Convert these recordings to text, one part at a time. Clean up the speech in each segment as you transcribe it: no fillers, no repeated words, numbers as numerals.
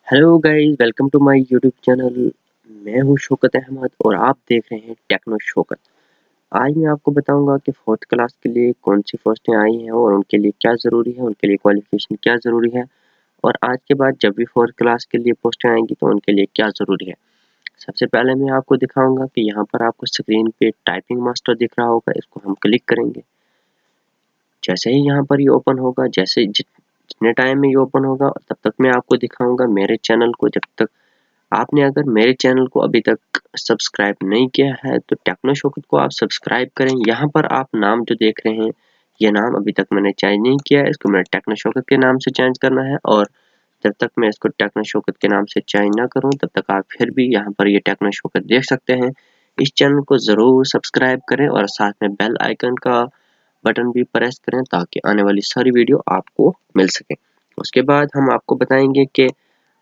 Hello guys, welcome to my YouTube channel. मैं हूं शौकत अहमद और आप देख रहे हैं टेक्नो शौकत। आज मैं आपको बताऊंगा कि फोर्थ क्लास के लिए कौन सी पोस्टें आई हैं और उनके लिए क्या ज़रूरी है, उनके लिए क्वालिफिकेशन क्या ज़रूरी है और आज के बाद जब भी फोर्थ क्लास के लिए पोस्टें आएंगी तो उनके लिए क्या ज़रूरी है। सबसे पहले मैं आपको दिखाऊंगा कि यहाँ पर आपको स्क्रीन पे टाइपिंग मास्टर दिख रहा होगा, इसको हम क्लिक करेंगे। जैसे ही यहाँ पर ये ओपन होगा, जितने टाइम में ये ओपन होगा तब तक मैं आपको दिखाऊंगा मेरे चैनल को। जब तक आपने अगर मेरे चैनल को अभी तक सब्सक्राइब नहीं किया है तो टेक्नो शौकत को आप सब्सक्राइब करें। यहाँ पर आप नाम जो देख रहे हैं, ये नाम अभी तक मैंने चेंज नहीं किया है, इसको मैंने टेक्नो शौकत के नाम से चेंज करना है। और जब तक मैं इसको टेक्नो शौकत के नाम से चेंज ना करूं तब तक आप फिर भी यहाँ पर ये टेक्नो शौकत देख सकते हैं। इस चैनल को ज़रूर सब्सक्राइब करें और साथ में बेल आइकन का बटन भी प्रेस करें ताकि आने वाली सारी वीडियो आपको मिल सके। उसके बाद हम आपको बताएंगे कि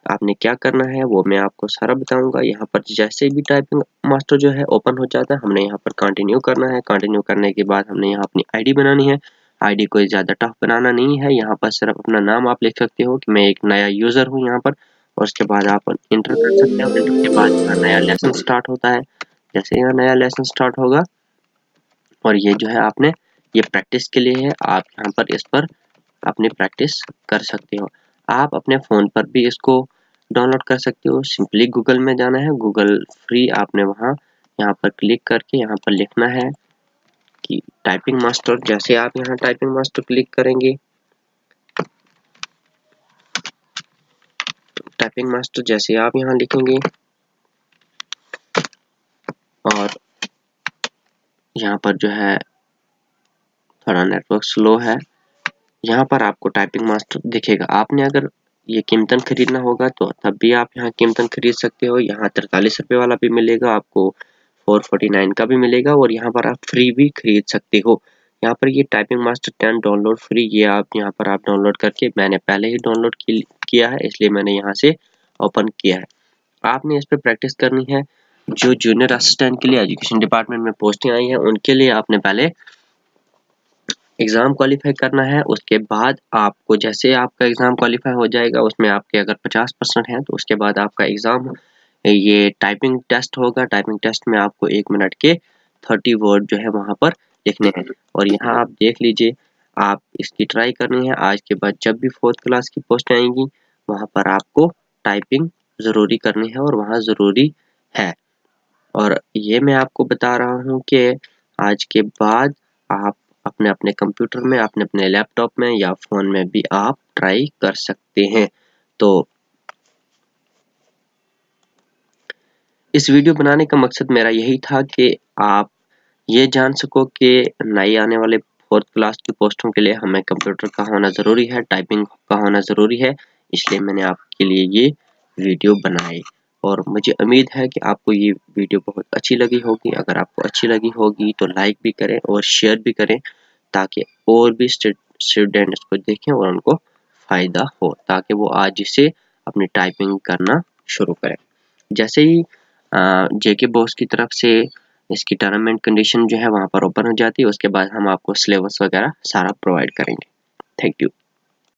आपने क्या करना है, वो मैं आपको सारा बताऊंगा। यहाँ पर जैसे भी टाइपिंग मास्टर जो है ओपन हो जाता है, हमने यहाँ पर कंटिन्यू करना है। कंटिन्यू करने के बाद हमने यहाँ अपनी आईडी बनानी है। आईडी कोई ज़्यादा टफ बनाना नहीं है, यहाँ पर सिर्फ अपना नाम आप लिख सकते हो कि मैं एक नया यूज़र हूँ यहाँ पर। और उसके बाद आप इंटर कर सकते हो। इंटर के बाद यहाँ नया लेसन स्टार्ट होता है। जैसे यहाँ नया लेसन स्टार्ट होगा और ये जो है आपने ये प्रैक्टिस के लिए है, आप यहाँ पर इस पर अपनी प्रैक्टिस कर सकते हो। आप अपने फ़ोन पर भी इसको डाउनलोड कर सकते हो। सिंपली गूगल में जाना है, गूगल फ्री आपने वहाँ यहाँ पर क्लिक करके यहाँ पर लिखना है कि टाइपिंग मास्टर। जैसे आप यहाँ टाइपिंग मास्टर क्लिक करेंगे, टाइपिंग मास्टर जैसे आप यहाँ लिखेंगे और यहाँ पर जो है थोड़ा नेटवर्क स्लो है, यहाँ पर आपको टाइपिंग मास्टर दिखेगा। आपने अगर ये कीमतन खरीदना होगा तो तब भी आप यहाँ कीमतन खरीद सकते हो। यहाँ 43 रुपये वाला भी मिलेगा आपको, 449 का भी मिलेगा और यहाँ पर आप फ्री भी खरीद सकते हो। यहाँ पर ये टाइपिंग मास्टर 10 डाउनलोड फ्री, ये आप यहाँ पर आप डाउनलोड करके, मैंने पहले ही डाउनलोड किया है इसलिए मैंने यहाँ से ओपन किया है। आपने इस पर प्रैक्टिस करनी है। जो जूनियर असिस्टेंट के लिए एजुकेशन डिपार्टमेंट में पोस्टिंग आई है उनके लिए आपने पहले एग्ज़ाम क्वालिफाई करना है। उसके बाद आपको, जैसे आपका एग्ज़ाम क्वालिफाई हो जाएगा, उसमें आपके अगर 50% है तो उसके बाद आपका एग्ज़ाम ये टाइपिंग टेस्ट होगा। टाइपिंग टेस्ट में आपको 1 मिनट के 30 वर्ड जो है वहाँ पर लिखने हैं। और यहाँ आप देख लीजिए, आप इसकी ट्राई करनी है। आज के बाद जब भी फोर्थ क्लास की पोस्ट आएंगी वहाँ पर आपको टाइपिंग ज़रूरी करनी है और वहाँ ज़रूरी है। और ये मैं आपको बता रहा हूँ कि आज के बाद आप अपने अपने कंप्यूटर में, अपने अपने लैपटॉप में या फ़ोन में भी आप ट्राई कर सकते हैं। तो इस वीडियो बनाने का मकसद मेरा यही था कि आप ये जान सको कि नई आने वाले फोर्थ क्लास की पोस्टों के लिए हमें कंप्यूटर का होना ज़रूरी है, टाइपिंग का होना ज़रूरी है। इसलिए मैंने आपके लिए ये वीडियो बनाई और मुझे उम्मीद है कि आपको ये वीडियो बहुत अच्छी लगी होगी। अगर आपको अच्छी लगी होगी तो लाइक भी करें और शेयर भी करें ताकि और भी स्टूडेंट इसको देखें और उनको फ़ायदा हो, ताकि वो आज से अपनी टाइपिंग करना शुरू करें। जैसे ही जेके बॉस की तरफ से इसकी टर्म एंड कंडीशन जो है वहाँ पर ओपन हो जाती है, उसके बाद हम आपको सिलेबस वगैरह सारा प्रोवाइड करेंगे। Thank you.